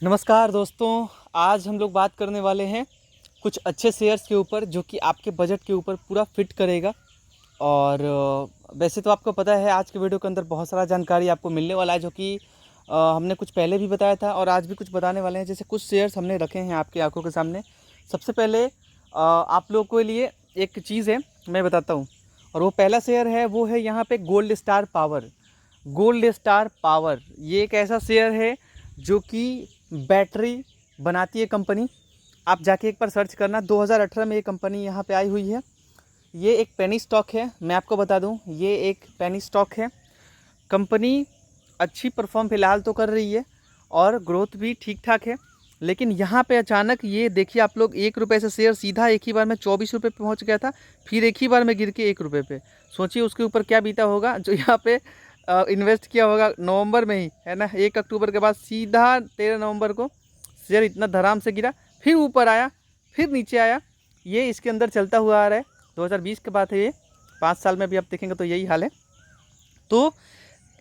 नमस्कार दोस्तों, आज हम लोग बात करने वाले हैं कुछ अच्छे शेयर्स के ऊपर जो कि आपके बजट के ऊपर पूरा फिट करेगा। और वैसे तो आपको पता है आज के वीडियो के अंदर बहुत सारा जानकारी आपको मिलने वाला है जो कि हमने कुछ पहले भी बताया था और आज भी कुछ बताने वाले हैं। जैसे कुछ शेयर्स हमने रखे हैं आपकी आंखों के सामने। सबसे पहले आप लोगों के लिए एक चीज़ है, मैं बताता हूँ। और वो पहला शेयर है, वो है यहाँ पे gold star power. Gold star power ये एक ऐसा शेयर है जो कि बैटरी बनाती है कंपनी। आप जाके एक बार सर्च करना, 2018 में ये कंपनी यहाँ पे आई हुई है। ये एक पेनी स्टॉक है, मैं आपको बता दूं, ये एक पेनी स्टॉक है। कंपनी अच्छी परफॉर्म फ़िलहाल तो कर रही है और ग्रोथ भी ठीक ठाक है। लेकिन यहाँ पे अचानक ये देखिए आप लोग, 1 रुपये से शेयर सीधा एक ही बार में 24 रुपये पे पहुँच गया था, फिर एक ही बार में गिर के 1 रुपये पे। सोचिए उसके ऊपर क्या बीता होगा जो यहाँ पे इन्वेस्ट किया होगा नवंबर में ही, है ना। 1 अक्टूबर के बाद सीधा 13 नवंबर को शेयर इतना धड़ाम से गिरा, फिर ऊपर आया, फिर नीचे आया। ये इसके अंदर चलता हुआ आ रहा है। 2020 की बात है ये, 5 साल में भी आप देखेंगे तो यही हाल है। तो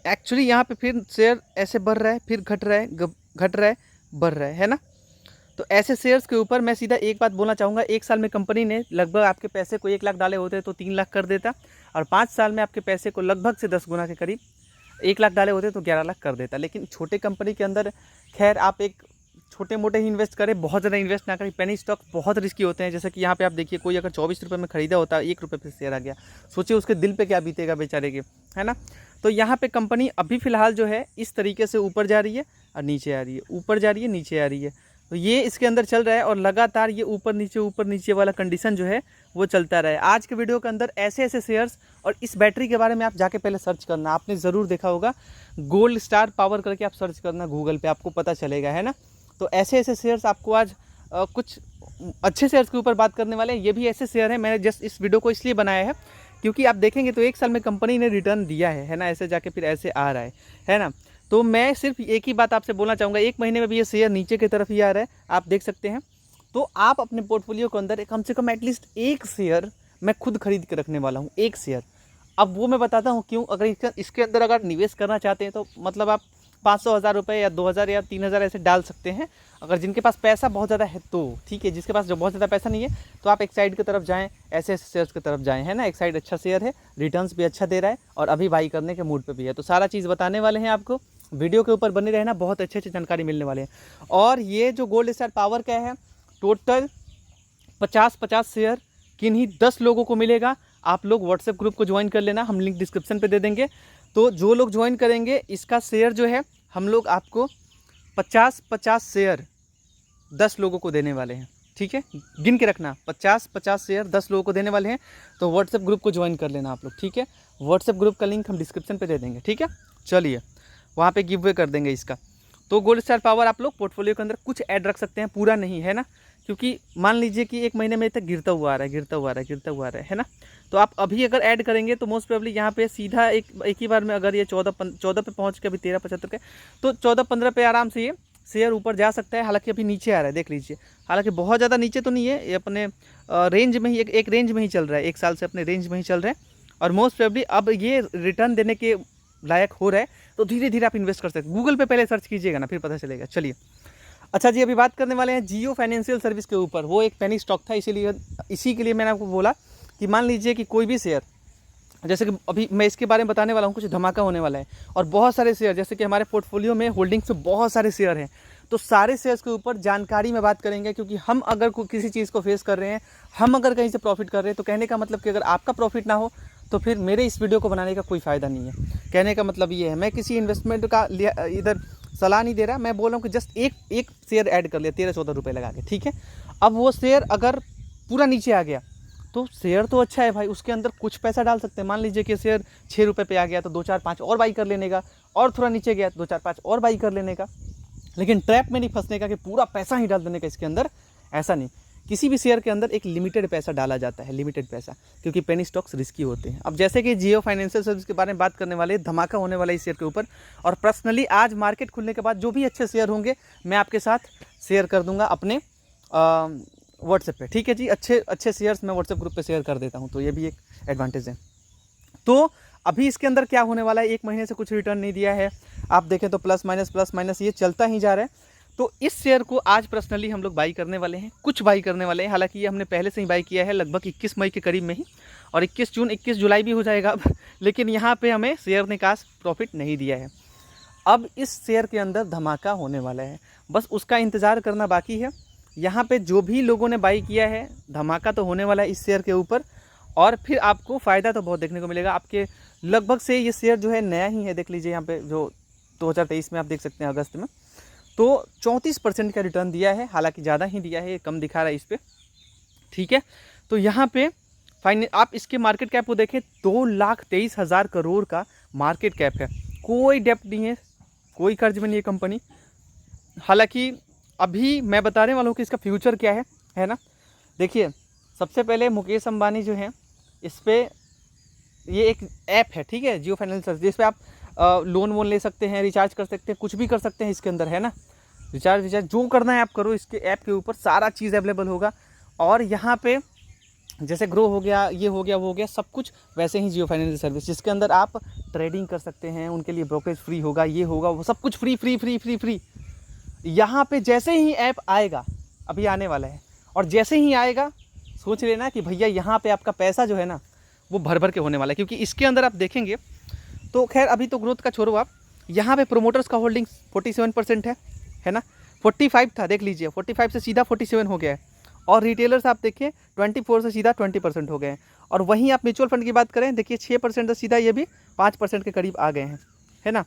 एक्चुअली यहाँ पे फिर शेयर ऐसे बढ़ रहा है, फिर घट रहा है, घट रहा है, बढ़ रहा है ना। तो ऐसे शेयर्स के ऊपर मैं सीधा एक बात बोलना चाहूँगा। 1 साल में कंपनी ने लगभग आपके पैसे को 1 लाख डाले होते तो 3 लाख कर देता, और 5 साल में आपके पैसे को लगभग से 10 गुना के करीब, 1 लाख डाले होते तो 11 लाख कर देता। लेकिन छोटे कंपनी के अंदर खैर आप एक छोटे मोटे ही इन्वेस्ट करें, बहुत ज़्यादा इन्वेस्ट ना करें। पेनी स्टॉक बहुत रिस्की होते हैं। जैसे कि यहाँ पे आप देखिए, कोई अगर 24 रुपये में खरीदा होता, 1 रुपये पे शेयर आ गया, सोचिए उसके दिल पे क्या बीतेगा बेचारे के, है ना। तो यहाँ पे कंपनी अभी फ़िलहाल जो है इस तरीके से ऊपर जा रही है और नीचे आ रही है, ऊपर जा रही है, नीचे आ रही है। तो ये इसके अंदर चल रहा है और लगातार ये ऊपर नीचे वाला कंडीशन जो है वो चलता रहा है। आज के वीडियो के अंदर ऐसे ऐसे शेयर्स और इस बैटरी के बारे में आप जाके पहले सर्च करना, आपने ज़रूर देखा होगा, गोल्ड स्टार पावर करके आप सर्च करना गूगल पे, आपको पता चलेगा, है ना। तो ऐसे ऐसे शेयर्स आपको आज कुछ अच्छे शेयर्स के ऊपर बात करने वाले हैं। ये भी ऐसे शेयर हैं, मैंने जस्ट इस वीडियो को इसलिए बनाया है क्योंकि आप देखेंगे तो 1 साल में कंपनी ने रिटर्न दिया है ना, ऐसे जाके फिर ऐसे आ रहा है ना। तो मैं सिर्फ एक ही बात आपसे बोलना चाहूँगा, 1 महीने में भी ये शेयर नीचे की तरफ ही आ रहा है, आप देख सकते हैं। तो आप अपने पोर्टफोलियो के अंदर कम से कम एटलीस्ट एक शेयर मैं खुद खरीद के रखने वाला हूँ, एक शेयर। अब वो मैं बताता हूँ क्यों। अगर इसके अंदर अगर निवेश करना चाहते हैं तो मतलब आप 500-1000 रुपये या 2000 या 3000 ऐसे डाल सकते हैं, अगर जिनके पास पैसा बहुत ज़्यादा है तो ठीक है। जिसके पास जो बहुत ज़्यादा पैसा नहीं है तो आप एक साइड की तरफ जाएं, ऐसे ऐसे शेयर्स की तरफ जाएं, है ना। एक साइड अच्छा शेयर है, रिटर्न्स भी अच्छा दे रहा है और अभी बाई करने के मूड पे भी है। तो सारा चीज़ बताने वाले हैं आपको, वीडियो के ऊपर बने रहना, बहुत अच्छे अच्छे जानकारी मिलने वाले हैं। और ये जो गोल्ड स्टार पावर का है, टोटल 50-50 शेयर किन्हीं 10 लोगों को मिलेगा। आप लोग व्हाट्सएप ग्रुप को ज्वाइन कर लेना, हम लिंक डिस्क्रिप्शन पे दे देंगे। तो जो लोग ज्वाइन करेंगे, इसका शेयर जो है हम लोग आपको 50-50 शेयर 10 लोगों को देने वाले हैं, ठीक है। गिन के रखना, 50-50 शेयर 10 लोगों को देने वाले हैं। तो व्हाट्सएप ग्रुप को ज्वाइन कर लेना आप लोग, ठीक है। व्हाट्सएप ग्रुप का लिंक हम डिस्क्रिप्शन पे दे देंगे, ठीक है। चलिए, वहाँ पे गिव अवे कर देंगे इसका। तो गोल्ड स्टार पावर आप लोग पोर्टफोलियो के अंदर कुछ ऐड रख सकते हैं, पूरा नहीं, है ना। क्योंकि मान लीजिए कि 1 महीने में तक गिरता हुआ आ रहा है, गिरता हुआ आ रहा है, गिरता हुआ आ रहा है ना। तो आप अभी अगर ऐड करेंगे तो मोस्ट प्रोबेबली यहाँ पे सीधा एक ही बार में, अगर ये 14 पे पहुँच के अभी 13.75 के, तो 14-15 पे आराम से ये शेयर ऊपर जा सकता है। हालांकि अभी नीचे आ रहा है, देख लीजिए। हालांकि बहुत ज़्यादा नीचे तो नहीं है, ये अपने रेंज में ही, एक रेंज में ही चल रहा है, 1 साल से अपने रेंज में ही चल रहा है। और मोस्ट प्रोबेबली अब ये रिटर्न देने के लायक हो रहा है, तो धीरे धीरे आप इन्वेस्ट कर सकते हैं। गूगल पे पहले सर्च कीजिएगा ना, फिर पता चलेगा। चलिए, अच्छा जी, अभी बात करने वाले हैं जियो फाइनेंशियल सर्विस के ऊपर। वो एक पेनी स्टॉक था, इसीलिए इसी के लिए मैंने आपको बोला कि मान लीजिए कि कोई भी शेयर, जैसे कि अभी मैं इसके बारे में बताने वाला हूँ, कुछ धमाका होने वाला है। और बहुत सारे शेयर, जैसे कि हमारे पोर्टफोलियो में होल्डिंग्स में बहुत सारे शेयर हैं, तो सारे शेयर्स के ऊपर जानकारी में बात करेंगे। क्योंकि हम अगर किसी चीज़ को फेस कर रहे हैं, हम अगर कहीं से प्रॉफिट कर रहे हैं, तो कहने का मतलब कि अगर आपका प्रॉफिट ना हो तो फिर मेरे इस वीडियो को बनाने का कोई फ़ायदा नहीं है। कहने का मतलब ये है, मैं किसी इन्वेस्टमेंट का इधर सलाह नहीं दे रहा, मैं बोल रहा हूँ कि जस्ट एक शेयर ऐड कर लिया 13-14 रुपये लगा के, ठीक है। अब वो शेयर अगर पूरा नीचे आ गया तो शेयर तो अच्छा है भाई, उसके अंदर कुछ पैसा डाल सकते हैं। मान लीजिए कि शेयर 6 रुपये पे आ गया तो 2-4-5 और बाई कर लेने का, और थोड़ा नीचे गया 2-4-5 और बाई कर लेने का। लेकिन ट्रैप में नहीं फंसने का कि पूरा पैसा ही डाल देने का इसके अंदर, ऐसा नहीं। किसी भी शेयर के अंदर एक लिमिटेड पैसा डाला जाता है, लिमिटेड पैसा, क्योंकि पेनी स्टॉक्स रिस्की होते हैं। अब जैसे कि जियो फाइनेंशियल सर्विस के बारे में बात करने वाले, धमाका होने वाला इस शेयर के ऊपर। और पर्सनली आज मार्केट खुलने के बाद जो भी अच्छे शेयर होंगे मैं आपके साथ शेयर कर दूंगा अपने व्हाट्सएप पे, ठीक है जी। अच्छे अच्छे शेयर्स मैं व्हाट्सएप ग्रुप पे शेयर कर देता हूँ, तो ये भी एक एडवांटेज है। तो अभी इसके अंदर क्या होने वाला है, 1 महीने से कुछ रिटर्न नहीं दिया है, आप देखें तो प्लस माइनस ये चलता ही जा रहा है। तो इस शेयर को आज पर्सनली हम लोग बाई करने वाले हैं, कुछ बाई करने वाले हैं। हालांकि ये हमने पहले से ही बाई किया है लगभग 21 मई के करीब में ही, और 21 जून 21 जुलाई भी हो जाएगा अब लेकिन यहाँ पे हमें शेयर ने खास प्रॉफिट नहीं दिया है। अब इस शेयर के अंदर धमाका होने वाला है, बस उसका इंतज़ार करना बाकी है। यहाँ पे जो भी लोगों ने बाई किया है, धमाका तो होने वाला है इस शेयर के ऊपर, और फिर आपको फ़ायदा तो बहुत देखने को मिलेगा। आपके लगभग से ये शेयर जो है नया ही है, देख लीजिए यहाँ पे जो 2023 में आप देख सकते हैं अगस्त में, तो 34% का रिटर्न दिया है। हालांकि ज़्यादा ही दिया है, कम दिखा रहा है इस पर, ठीक है। तो यहाँ पे आप इसके मार्केट कैप को देखें, 2,23,000 करोड़ का मार्केट कैप है। कोई डेप्ट नहीं है, कोई कर्ज में नहीं है कंपनी। हालांकि अभी मैं बताने वाला हूँ कि इसका फ्यूचर क्या है ना। देखिए, सबसे पहले मुकेश अंबानी जो है, इस पर ये एक ऐप है, ठीक है, जियो फाइनेंशियल सर्विस, जिस पे आप लोन वोन ले सकते हैं, रिचार्ज कर सकते हैं, कुछ भी कर सकते हैं इसके अंदर, है ना। रिचार्ज जो करना है आप करो, इसके ऐप के ऊपर सारा चीज़ अवेलेबल होगा। और यहाँ पे जैसे ग्रो हो गया, ये हो गया, वो हो गया, सब कुछ वैसे ही जियो फाइनेंशियल सर्विस, जिसके अंदर आप ट्रेडिंग कर सकते हैं, उनके लिए ब्रोकरेज फ्री होगा, ये होगा, वो सब कुछ free free free free free. यहाँ पे जैसे ही ऐप आएगा, अभी आने वाला है, और जैसे ही आएगा सोच लेना कि भैया यहाँ पे आपका पैसा जो है ना वो भर भर के होने वाला है। क्योंकि इसके अंदर आप देखेंगे तो खैर अभी तो ग्रोथ का छोड़ो आप, यहाँ पे प्रोमोटर्स का होल्डिंग 47% है ना। 45 था, देख लीजिए, 45 से सीधा 47 हो गया है। और रिटेलर्स आप देखिए 24 से सीधा 20% हो गए हैं। और वहीं आप म्यूचुअल फंड की बात करें, देखिए 6% से सीधा ये भी 5% के करीब आ गए हैं, है ना।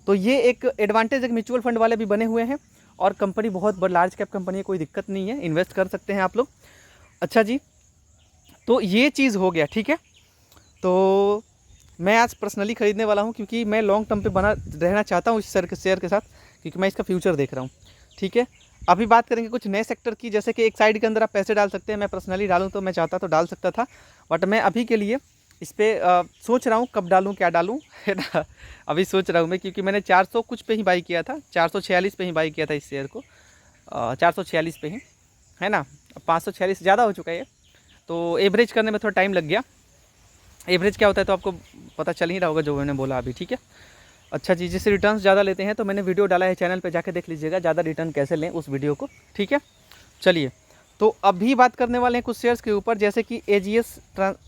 तो ये एक एडवांटेज है, म्यूचुअल फंड वाले भी बने हुए हैं, और कंपनी बहुत बड़ी लार्ज कैप कंपनी है, कोई दिक्कत नहीं है, इन्वेस्ट कर सकते हैं आप लोग। अच्छा जी, तो ये चीज़ हो गया, ठीक है। तो मैं आज पर्सनली ख़रीदने वाला हूँ, क्योंकि मैं लॉन्ग टर्म पे बना रहना चाहता हूँ इस शेयर के साथ, क्योंकि मैं इसका फ्यूचर देख रहा हूँ, ठीक है। अभी बात करेंगे कुछ नए सेक्टर की, जैसे कि एक साइड के अंदर आप पैसे डाल सकते हैं। मैं पर्सनली डालूँ तो मैं चाहता तो डाल सकता था, बट मैं अभी के लिए इस पर सोच रहा हूँ कब डालूँ, क्या डालूँ, है ना। अभी सोच रहा हूँ मैं, क्योंकि मैंने 400 कुछ पे ही बाई किया था, 446 पे ही बाई किया था इस शेयर को, 446 पे ही, है ना। 546 ज़्यादा हो चुका है, तो एवरेज करने में थोड़ा टाइम लग गया। एवरेज क्या होता है तो आपको पता चल ही रहा होगा जो मैंने बोला अभी, ठीक है। अच्छा जी, जिससे रिटर्न्स ज़्यादा लेते हैं, तो मैंने वीडियो डाला है चैनल पे, जाके देख लीजिएगा, ज़्यादा रिटर्न कैसे लें उस वीडियो को, ठीक है। चलिए, तो अभी बात करने वाले हैं कुछ शेयर्स के ऊपर, जैसे कि AGS,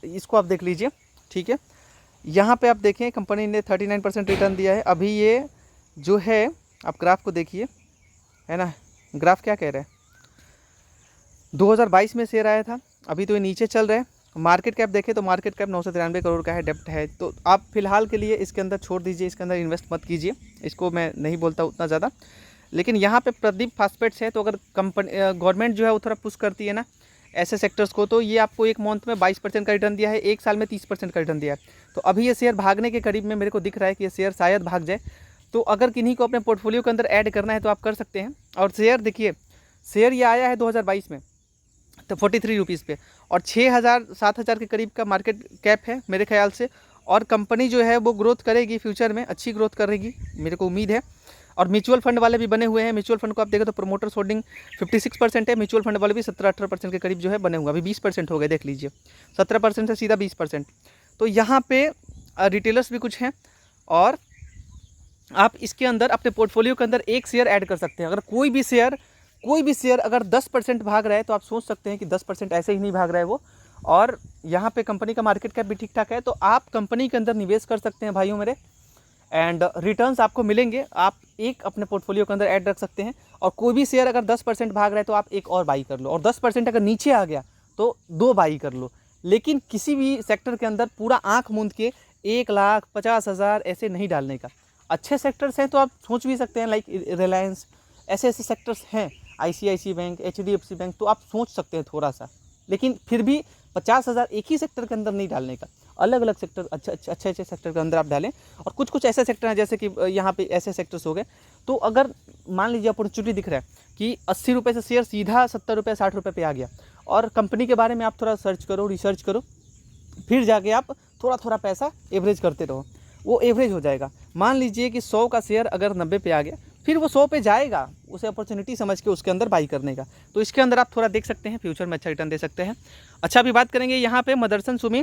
इसको आप देख लीजिए, ठीक है। यहाँ पे आप देखें कंपनी ने 39% रिटर्न दिया है। अभी ये जो है, आप ग्राफ को देखिए, है ना, ग्राफ क्या कह रहा है, 2022 में शेयर आया था, अभी तो ये नीचे चल रहा है। मार्केट कैप देखें तो मार्केट कैप 993 करोड़ का है, डेप्ट है। तो आप फिलहाल के लिए इसके अंदर छोड़ दीजिए, इसके अंदर इन्वेस्ट मत कीजिए, इसको मैं नहीं बोलता उतना ज़्यादा। लेकिन यहाँ पे प्रदीप फास्फेट्स है, तो अगर कंपनी गवर्नमेंट जो है वो थोड़ा पुश करती है ना ऐसे सेक्टर्स को, तो ये आपको एक मंथ में 22% का रिटर्न दिया है, एक साल में 30% का रिटर्न दिया है। तो अभी ये शेयर भागने के करीब में मेरे को दिख रहा है कि ये शेयर शायद भाग जाए। तो अगर किन्हीं को अपने पोर्टफोलियो के अंदर ऐड करना है तो आप कर सकते हैं। और शेयर देखिए, शेयर ये आया है 2022 में, तो 43 रुपीज़ पे, और 6,000-7,000 के करीब का मार्केट कैप है मेरे ख्याल से। और कंपनी जो है वो ग्रोथ करेगी, फ्यूचर में अच्छी ग्रोथ करेगी, मेरे को उम्मीद है। और म्यूचुअल फंड वाले भी बने हुए हैं, म्यूचुअल फंड को आप देखें तो प्रोमोटर्स होल्डिंग 56% है, म्यूचुअल फंड वाले भी 17-18% के करीब जो है बने हुए, अभी 20% हो गए, देख लीजिए, 17% से सीधा 20%। तो यहाँ पे रिटेलर्स भी कुछ हैं, और आप इसके अंदर अपने पोर्टफोलियो के अंदर एक शेयर ऐड कर सकते हैं। अगर कोई भी शेयर अगर 10% भाग रहा है, तो आप सोच सकते हैं कि 10% ऐसे ही नहीं भाग रहा है वो, और यहाँ पे कंपनी का मार्केट कैप भी ठीक ठाक है, तो आप कंपनी के अंदर निवेश कर सकते हैं भाइयों मेरे, एंड रिटर्न्स आपको मिलेंगे। आप एक अपने पोर्टफोलियो के अंदर ऐड रख सकते हैं, और कोई भी शेयर अगर 10% भाग रहा है तो आप एक और बाई कर लो, और 10% अगर नीचे आ गया तो 2 बाई कर लो। लेकिन किसी भी सेक्टर के अंदर पूरा आँख मूंद के 1,50,000 ऐसे नहीं डालने का। अच्छे सेक्टर्स हैं तो आप सोच भी सकते हैं, लाइक रिलायंस, ऐसे सेक्टर्स हैं, ICICI बैंक, HDFC बैंक, तो आप सोच सकते हैं थोड़ा सा। लेकिन फिर भी 50,000 एक ही सेक्टर के अंदर नहीं डालने का, अलग अलग सेक्टर, अच्छे सेक्टर के अंदर आप डालें। और कुछ ऐसे सेक्टर हैं, जैसे कि यहाँ पे ऐसे सेक्टर्स हो गए, तो अगर मान लीजिए अपॉर्चुनिटी दिख रहा है कि 80 रुपये से शेयर सीधा 70 रुपये 60 रुपये पे आ गया, और कंपनी के बारे में आप थोड़ा सर्च करो, रिसर्च करो, फिर जाके आप थोड़ा पैसा एवरेज करते रहो, वो एवरेज हो जाएगा। मान लीजिए कि 100 का शेयर अगर 90 पे आ गया, फिर वो 100 पे जाएगा, उसे अपॉर्चुनिटी समझ के उसके अंदर बाई करने का। तो इसके अंदर आप थोड़ा देख सकते हैं, फ्यूचर में अच्छा रिटर्न दे सकते हैं। अच्छा, अभी बात करेंगे यहाँ पे मदरसन सुमी,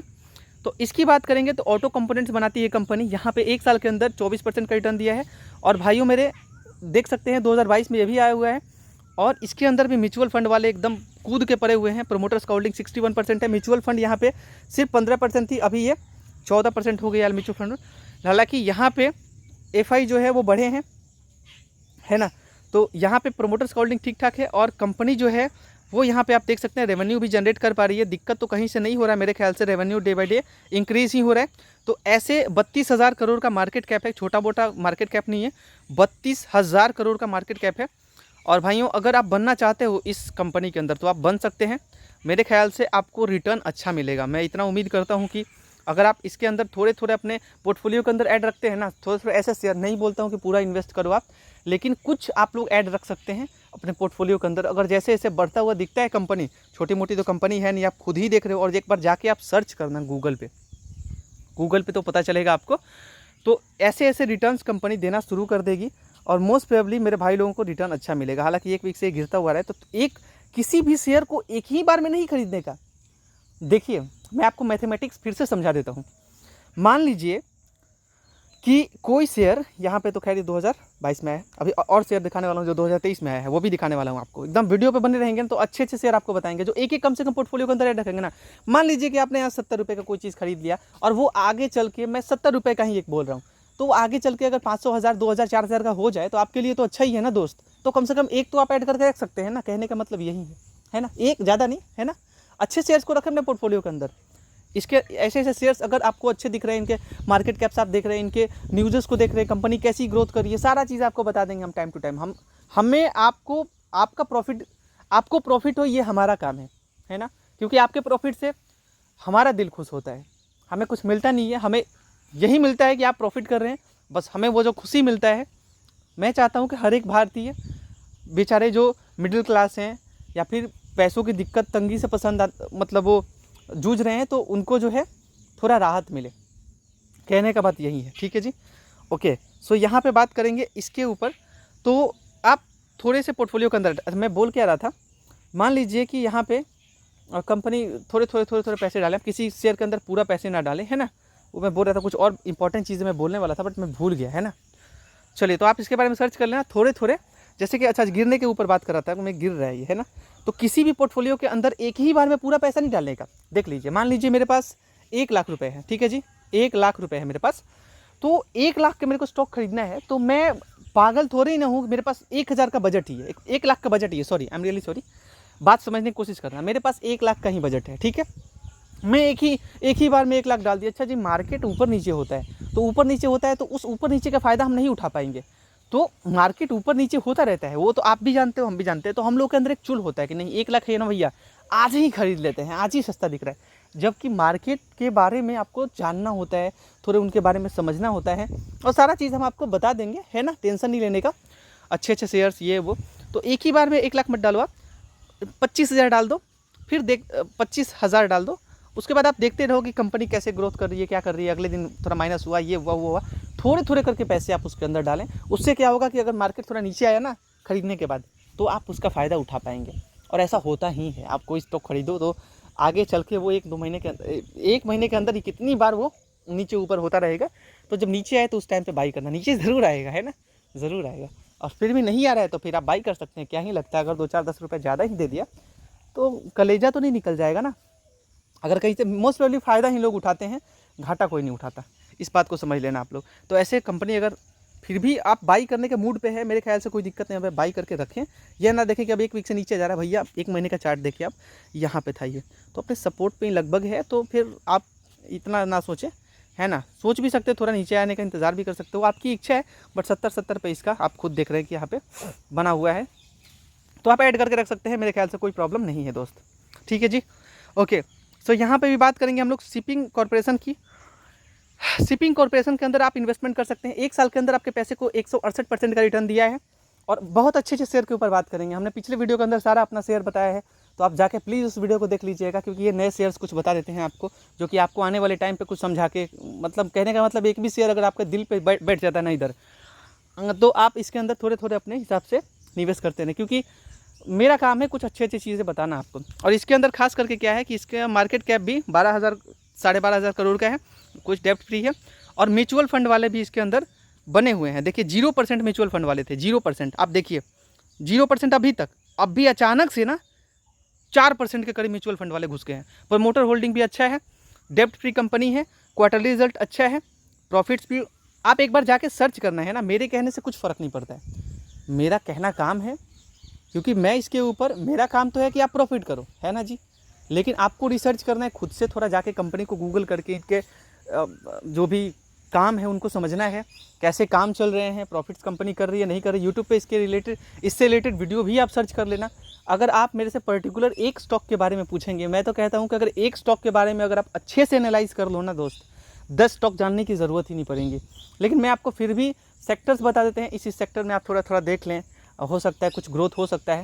तो इसकी बात करेंगे तो ऑटो कंपोनेंट्स बनाती है कंपनी। यहाँ पे एक साल के अंदर 24% का रिटर्न दिया है। और भाइयों मेरे देख सकते हैं 2022 में ये भी आया हुआ है, और इसके अंदर भी म्यूचुअल फंड वाले एकदम कूद के पड़े हुए हैं। प्रोमोटर्स का होल्डिंग 61% है, म्यूचुअल फंड यहाँ पे सिर्फ 15% थी, अभी ये 14% हो गया म्यूचुअल फंड। हालांकि यहाँ पे एफआई जो है वो बढ़े हैं, है ना। तो यहाँ पे प्रोमोटर्स का होल्डिंग ठीक ठाक है, और कंपनी जो है वो यहाँ पे आप देख सकते हैं रेवेन्यू भी जनरेट कर पा रही है। दिक्कत तो कहीं से नहीं हो रहा है, मेरे ख्याल से revenue day by day increase ही हो रहा है। तो ऐसे 32,000 करोड़ का मार्केट कैप है, छोटा मोटा मार्केट कैप नहीं है, 32,000 करोड़ का मार्केट कैप है। और भाइयों, अगर आप बनना चाहते हो इस कंपनी के अंदर तो आप बन सकते हैं। मेरे ख्याल से आपको रिटर्न अच्छा मिलेगा। मैं इतना उम्मीद करता हूँ कि अगर आप इसके अंदर थोड़े थोड़े अपने पोर्टफोलियो के अंदर ऐड रखते हैं ना, थोड़े थोड़े ऐसे शेयर, नहीं बोलता हूँ कि पूरा इन्वेस्ट करो आप, लेकिन कुछ आप लोग ऐड रख सकते हैं अपने पोर्टफोलियो के अंदर। अगर जैसे जैसे बढ़ता हुआ दिखता है कंपनी, छोटी मोटी तो कंपनी है नहीं, आप खुद ही देख रहे हो, और एक बार जाके आप सर्च करना गूगल पे तो पता चलेगा आपको। तो ऐसे ऐसे रिटर्न्स कंपनी देना शुरू कर देगी, और मोस्ट प्रोबेबली मेरे भाई लोगों को रिटर्न अच्छा मिलेगा। हालांकि एक वीक से गिरता हुआ रहा है, तो एक किसी भी शेयर को एक ही बार में नहीं खरीदने का। देखिए, मैं आपको मैथमेटिक्स फिर से समझा देता हूँ। मान लीजिए कि कोई शेयर यहाँ पे, तो खैर 2022 में है, अभी और शेयर दिखाने वाला हूँ जो 2023 में आया है, वो भी दिखाने वाला हूँ आपको। एकदम वीडियो पे बने रहेंगे तो अच्छे अच्छे शेयर आपको बताएंगे, जो एक एक कम से कम पोर्टफोलियो के अंदर ऐड रखेंगे ना। मान लीजिए कि आपने यहाँ 70 रुपये का कोई चीज़ खरीद लिया, और वो आगे चल के, मैं 70 रुपये का ही एक बोल रहा हूँ, तो आगे चल के अगर 500, 1000, 2000, 4000 का हो जाए तो आपके लिए तो अच्छा ही है ना दोस्त। तो कम से कम एक तो आप ऐड करके रख सकते हैं ना, कहने का मतलब यही है ना। एक ज़्यादा नहीं, है ना। अच्छे शेयर्स को रखें अपने पोर्टफोलियो के अंदर। इसके ऐसे ऐसे शेयर्स अगर आपको अच्छे दिख रहे हैं, इनके मार्केट कैप्स आप देख रहे हैं, इनके न्यूज़ को देख रहे हैं, कंपनी कैसी ग्रोथ कर रही है, सारा चीज़ आपको बता देंगे हम टाइम टू टाइम। हमें आपको प्रॉफिट हो, ये हमारा काम है ना। क्योंकि आपके प्रॉफिट से हमारा दिल खुश होता है। हमें कुछ मिलता नहीं है, हमें यही मिलता है कि आप प्रॉफिट कर रहे हैं, बस हमें वो जो खुशी मिलता है। मैं चाहता हूँ कि हर एक भारतीय, बेचारे जो मिडिल क्लास हैं या फिर पैसों की दिक्कत तंगी से मतलब वो जूझ रहे हैं, तो उनको जो है थोड़ा राहत मिले। कहने का बात यही है, ठीक है जी। ओके, सो यहाँ पे बात करेंगे इसके ऊपर। तो आप थोड़े से पोर्टफोलियो के अंदर, मैं बोल क्या रहा था, मान लीजिए कि यहाँ पे कंपनी थोड़े पैसे डालें, किसी शेयर के अंदर पूरा पैसे ना डालें, है ना। वो मैं बोल रहा था, कुछ और इंपॉर्टेंट चीज़ें मैं बोलने वाला था बट मैं भूल गया, है ना। चलिए, तो आप इसके बारे में सर्च कर लेना थोड़े, जैसे कि अच्छा गिरने के ऊपर बात कर रहा था, मैं गिर रहा है ये, है ना। तो किसी भी पोर्टफोलियो के अंदर एक ही बार में पूरा पैसा नहीं डालने का। देख लीजिए, मान लीजिए मेरे पास 1 लाख रुपए है, ठीक है जी, 1 लाख रुपए है मेरे पास। तो 1 लाख के मेरे को स्टॉक खरीदना है, तो मैं पागल थोड़े ही ना हूँ। मेरे पास 1000 का बजट ही है, 1 लाख का बजट ही है, sorry, I am really sorry, बात समझने की कोशिश करना। मेरे पास 1 लाख का ही बजट है, ठीक है। मैं एक ही बार में 1 लाख डाल दिया। अच्छा जी, मार्केट ऊपर नीचे होता है, तो ऊपर नीचे होता है, तो उस ऊपर नीचे का फ़ायदा हम नहीं उठा पाएंगे। तो मार्केट ऊपर नीचे होता रहता है, वो तो आप भी जानते हो, हम भी जानते हैं। तो हम लोग के अंदर एक चुल होता है कि नहीं, 1 लाख है ना भैया, आज ही खरीद लेते हैं, आज ही सस्ता दिख रहा है। जबकि मार्केट के बारे में आपको जानना होता है, थोड़े उनके बारे में समझना होता है, और सारा चीज़ हम आपको बता देंगे, है ना। टेंशन नहीं लेने का, अच्छे शेयर्स ये वो। तो एक ही बार में 1 लाख मत डालो आप, 25,000 डाल दो, फिर 25,000 डाल दो। उसके बाद आप देखते रहो कि कंपनी कैसे ग्रोथ कर रही है, क्या कर रही है। अगले दिन थोड़ा माइनस हुआ, ये हुआ वो हुआ, थोड़े करके पैसे आप उसके अंदर डालें। उससे क्या होगा कि अगर मार्केट थोड़ा नीचे आया ना खरीदने के बाद, तो आप उसका फ़ायदा उठा पाएंगे। और ऐसा होता ही है, आप कोई स्टॉक खरीदो तो आगे चल के वो 1-2 महीने के अंदर, 1 महीने के अंदर ही कितनी बार वो नीचे ऊपर होता रहेगा। तो जब नीचे आए तो उस टाइम पे बाई करना, नीचे ज़रूर आएगा, है ना, ज़रूर आएगा। और फिर भी नहीं आ रहा है तो फिर आप बाई कर सकते हैं। क्या ही लगता है, अगर 2-4-10 रुपये ज़्यादा ही दे दिया तो कलेजा तो नहीं निकल जाएगा ना। अगर कहीं से मोस्ट प्रोबेबली फ़ायदा ही लोग उठाते हैं, घाटा कोई नहीं उठाता, इस बात को समझ लेना आप लोग। तो ऐसे कंपनी अगर फिर भी आप बाई करने के मूड पे है, मेरे ख्याल से कोई दिक्कत नहीं है, बाई करके रखें। यह ना देखें कि अब 1 वीक से नीचे जा रहा है, भैया 1 महीने का चार्ट देखिए आप, यहाँ पे था ये, तो अपने सपोर्ट पे ही लगभग है। तो फिर आप इतना ना सोचें, है ना। सोच भी सकते, थोड़ा नीचे आने का इंतज़ार भी कर सकते हो, आपकी इच्छा है। बट 70 पे इसका आप खुद देख रहे हैं कि यहाँ पे बना हुआ है, तो आप ऐड करके रख सकते हैं, मेरे ख्याल से कोई प्रॉब्लम नहीं है दोस्त, ठीक है जी। ओके, सो यहाँ पे भी बात करेंगे हम लोग शिपिंग कॉर्पोरेशन की। शिपिंग कॉर्पोरेशन के अंदर आप इन्वेस्टमेंट कर सकते हैं। 1 साल के अंदर आपके पैसे को 168% का रिटर्न दिया है, और बहुत अच्छे शेयर के ऊपर बात करेंगे। हमने पिछले वीडियो के अंदर सारा अपना शेयर बताया है, तो आप जाके प्लीज़ उस वीडियो को देख लीजिएगा, क्योंकि ये नए शेयर्स कुछ बता देते हैं आपको, जो कि आपको आने वाले टाइम पे कुछ समझा के, मतलब कहने का मतलब एक भी शेयर अगर आपके दिल पे बैठ जाता है ना इधर, तो आप इसके अंदर थोड़े अपने हिसाब से निवेश करते हैं, क्योंकि मेरा काम है कुछ अच्छी चीज़ें बताना आपको। और इसके अंदर खास करके क्या है कि इसका मार्केट कैप भी 12,000 साढ़े 12,000 करोड़ का है, कुछ डेप्ट फ्री है, और म्यूचुअल फंड वाले भी इसके अंदर बने हुए हैं। देखिए 0% म्यूचुअल फंड वाले थे, 0%। आप देखिए 0% अभी तक, अब भी अचानक से ना 4% के करीब म्यूचुअल फंड वाले घुस गए हैं। प्रमोटर होल्डिंग भी अच्छा है, डेप्ट फ्री कंपनी है, क्वार्टरली रिजल्ट अच्छा है, प्रॉफिट्स भी। आप एक बार जाके सर्च करना है ना, मेरे कहने से कुछ फ़र्क नहीं पड़ता है, मेरा कहना काम है, क्योंकि मैं इसके ऊपर, मेरा काम तो है कि आप प्रॉफिट करो, है ना जी। लेकिन आपको रिसर्च करना है खुद से, थोड़ा जाके कंपनी को गूगल करके इनके जो भी काम है उनको समझना है, कैसे काम चल रहे हैं, प्रॉफिट्स कंपनी कर रही है नहीं कर रही। यूट्यूब पे इसके रिलेटेड, इससे रिलेटेड वीडियो भी आप सर्च कर लेना। अगर आप मेरे से पर्टिकुलर एक स्टॉक के बारे में पूछेंगे, मैं तो कहता हूँ कि अगर एक स्टॉक के बारे में अगर आप अच्छे से एनालाइज कर लो ना दोस्त, 10 स्टॉक जानने की ज़रूरत ही नहीं पड़ेगी। लेकिन मैं आपको फिर भी सेक्टर्स बता देते हैं, इस सेक्टर में आप थोड़ा थोड़ा देख लें, हो सकता है कुछ ग्रोथ हो सकता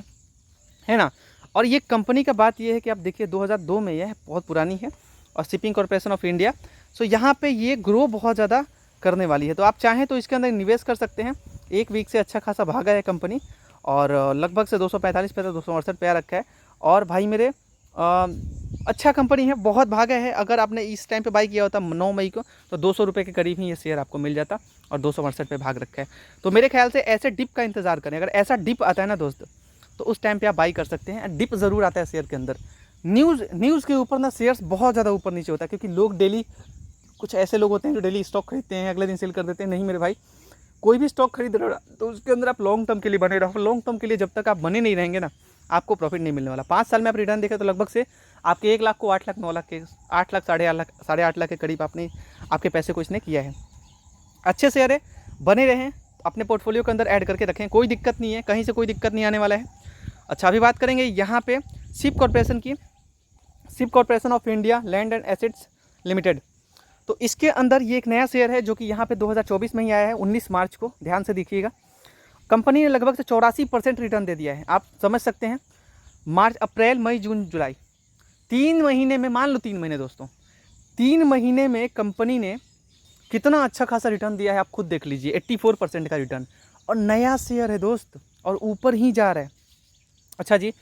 है ना। और ये कंपनी का बात ये है कि आप देखिए 2002 में यह बहुत पुरानी है, और शिपिंग कॉर्पोरेशन ऑफ इंडिया। सो यहाँ पे ये ग्रो बहुत ज़्यादा करने वाली है, तो आप चाहें तो इसके अंदर निवेश कर सकते हैं। एक वीक से अच्छा खासा भागा है कंपनी, और लगभग से 245 पे 268 पे आ रखा है। और भाई मेरे अच्छा कंपनी है, बहुत भागा है। अगर आपने इस टाइम पे बाई किया होता 9 मई को, तो 200 रुपये के करीब ही ये शेयर आपको मिल जाता, और 268 पे भाग रखा है। तो मेरे ख्याल से ऐसे डिप का इंतज़ार करें, अगर ऐसा डिप आता है ना दोस्त, तो उस टाइम पे आप बाई कर सकते हैं। डिप ज़रूर आता है शेयर के अंदर। न्यूज़ के ऊपर ना शेयर्स बहुत ज़्यादा ऊपर नीचे होता है, क्योंकि लोग डेली, कुछ ऐसे लोग होते हैं जो डेली स्टॉक खरीदते हैं, अगले दिन सेल कर देते हैं। नहीं मेरे भाई, कोई भी स्टॉक खरीद रहे हो तो उसके अंदर आप लॉन्ग टर्म के लिए बने रहो। लॉन्ग टर्म के लिए जब तक आप बने नहीं रहेंगे ना, आपको प्रॉफिट नहीं मिलने वाला। 5 साल में आप रिटर्न देखें तो लगभग से आपके 1 लाख को 8 लाख 9 लाख के 8 लाख 8.5 लाख के करीब आपके पैसे को इसने किया है। अच्छे शेयर है, बने रहें, अपने पोर्टफोलियो के अंदर ऐड करके रखें, कोई दिक्कत नहीं है, कहीं से कोई दिक्कत नहीं आने वाला है। अच्छा, अभी बात करेंगे यहाँ पे शिप कॉर्पोरेशन की, ship corporation of India land and assets limited. तो इसके अंदर ये एक नया शेयर है जो कि यहाँ पे 2024 में ही आया है, 19 मार्च को, ध्यान से देखिएगा। कंपनी ने लगभग से 84% रिटर्न दे दिया है। आप समझ सकते हैं, मार्च, अप्रैल, मई, जून, जुलाई, 3 महीने में, मान लो 3 महीने दोस्तों, 3 महीने में कंपनी ने कितना अच्छा खासा रिटर्न दिया है, आप खुद देख लीजिए, 84% का रिटर्न। और नया शेयर है दोस्त, और ऊपर ही जा रहा है। अच्छा जी,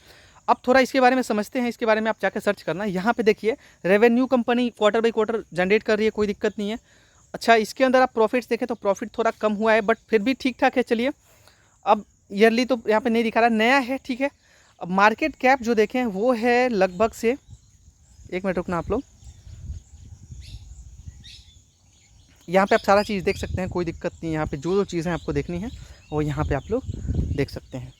अब थोड़ा इसके बारे में समझते हैं, इसके बारे में आप जाकर सर्च करना। यहाँ पे देखिए revenue company quarter by quarter generate कर रही है, कोई दिक्कत नहीं है। अच्छा, इसके अंदर आप प्रॉफिट्स देखें तो प्रॉफिट थोड़ा कम हुआ है, बट फिर भी ठीक ठाक है। चलिए, अब ईयरली तो यहाँ पे नहीं दिखा रहा, नया है, ठीक है। अब मार्केट कैप जो देखें वो है लगभग से, 1 मिनट रुकना आप लोग, यहाँ पे आप सारा चीज़ देख सकते हैं, कोई दिक्कत नहीं है। यहाँ पे जो चीज़ें आपको देखनी है वो यहाँ पे आप लोग देख सकते हैं।